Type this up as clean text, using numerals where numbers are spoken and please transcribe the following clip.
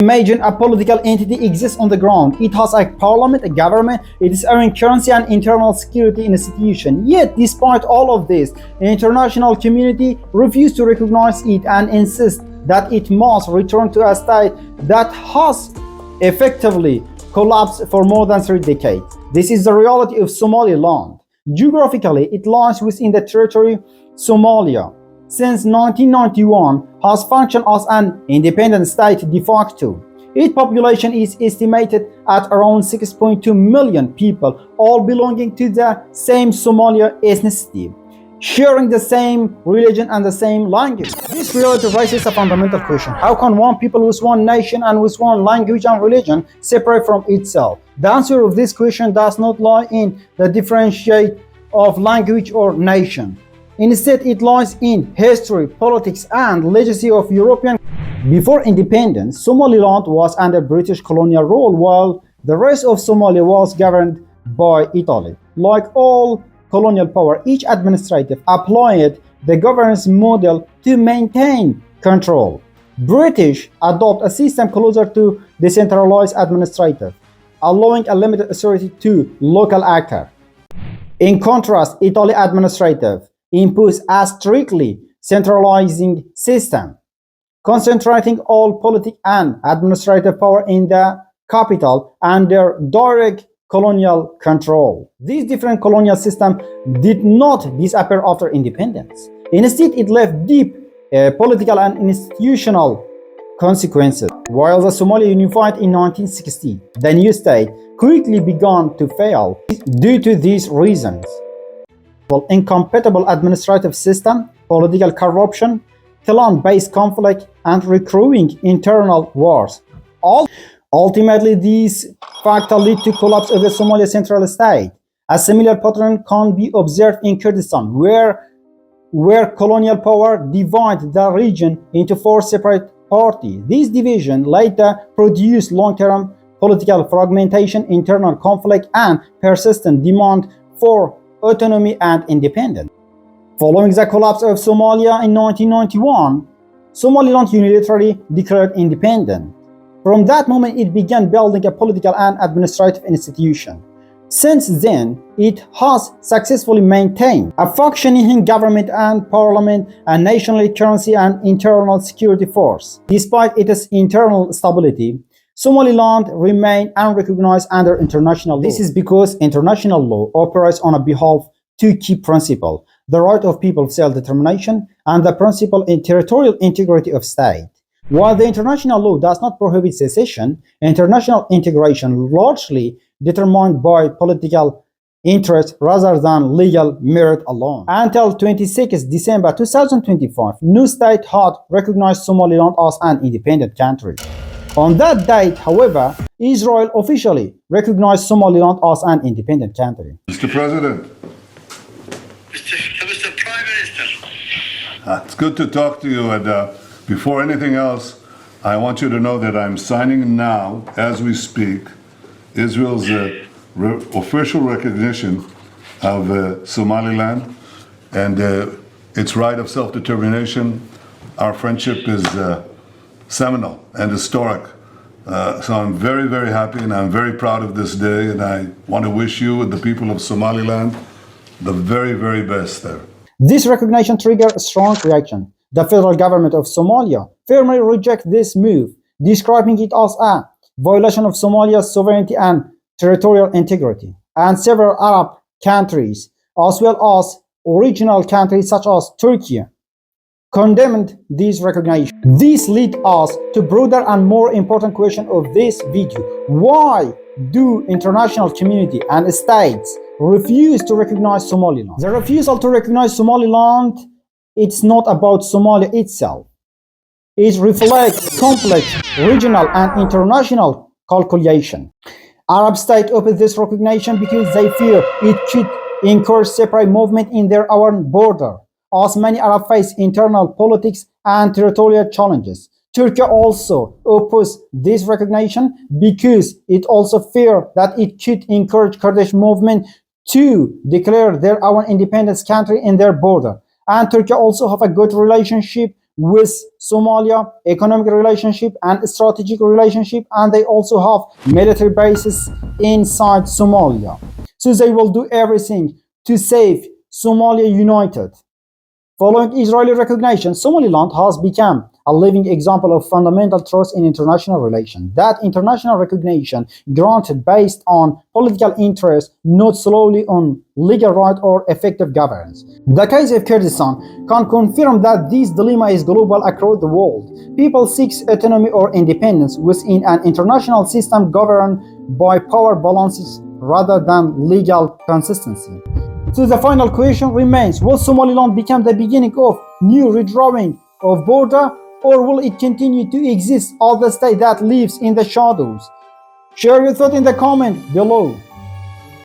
Imagine a political entity exists on the ground. It has a parliament, a government, its own currency and internal security institution. Yet, despite all of this, the international community refuses to recognize it and insists that it must return to a state that has effectively collapsed for more than 3 decades. This is the reality of Somaliland. Geographically, it lies within the territory Somalia. Since 1991, has functioned as an independent state de facto. Its population is estimated at around 6.2 million people, all belonging to the same Somalia ethnicity, sharing the same religion and the same language. This reality raises a fundamental question. How can one people with one nation and with one language and religion separate from itself? The answer of this question does not lie in the differentiate of language or nation. Instead, it lies in history, politics, and legacy of European. Before independence, Somaliland was under British colonial rule, while the rest of Somalia was governed by Italy. Like all colonial power, each administrative applied the governance model to maintain control. British adopt a system closer to decentralized administrative, allowing a limited authority to local actors. In contrast, Italy administrative impose a strictly centralizing system, concentrating all political and administrative power in the capital under direct colonial control. These different colonial systems did not disappear after independence. Instead, it left deep political and institutional consequences. While the Somalia unified in 1960, the new state quickly began to fail due to these reasons. Incompatible administrative system, political corruption, clan-based conflict, and recurring internal wars. Ultimately, these factors lead to collapse of the Somalia central state. A similar pattern can be observed in Kurdistan, where colonial power divided the region into 4 separate parties. This division later produced long-term political fragmentation, internal conflict, and persistent demand for autonomy and independence. Following the collapse of Somalia in 1991, Somaliland unilaterally declared independence. From that moment, it began building a political and administrative institution. Since then, it has successfully maintained a functioning government and parliament, a national currency and internal security force. Despite its internal stability, Somaliland remained unrecognized under international law. This is because international law operates on behalf of 2 key principles: the right of people's self-determination and the principle in territorial integrity of state. While the international law does not prohibit secession, international integration largely determined by political interest rather than legal merit alone. Until 26 December 2025, no state had recognized Somaliland as an independent country. On that date, however, Israel officially recognized Somaliland as an independent country. Mr. President. Mr. Prime Minister. It's good to talk to you, and before anything else, I want you to know that I'm signing now, as we speak, Israel's official recognition of Somaliland and its right of self-determination. Our friendship is seminal and historic. So I'm very, very happy and I'm very proud of this day, and I want to wish you and the people of Somaliland the very, very best there. This recognition triggered a strong reaction. The federal government of Somalia firmly rejected this move, describing it as a violation of Somalia's sovereignty and territorial integrity. And several Arab countries, as well as original countries such as Turkey, condemned this recognition. This leads us to broader and more important question of this video. Why do international community and states refuse to recognize Somaliland? The refusal to recognize Somaliland, it's not about Somalia itself. It reflects complex regional and international calculation. Arab states oppose this recognition because they fear it could encourage separate movement in their own border, as many Arab face internal politics and territorial challenges. Turkey also opposes this recognition because it also fears that it could encourage Kurdish movement to declare their own independence country in their border. And Turkey also have a good relationship with Somalia, economic relationship and strategic relationship, and they also have military bases inside Somalia. So they will do everything to save Somalia united. Following Israeli recognition, Somaliland has become a living example of fundamental trust in international relations. That international recognition granted based on political interest, not solely on legal right or effective governance. The case of Kurdistan can confirm that this dilemma is global across the world. People seek autonomy or independence within an international system governed by power balances rather than legal consistency. So the final question remains, will Somaliland become the beginning of new redrawing of border, or will it continue to exist as the state that lives in the shadows? Share your thought in the comment below.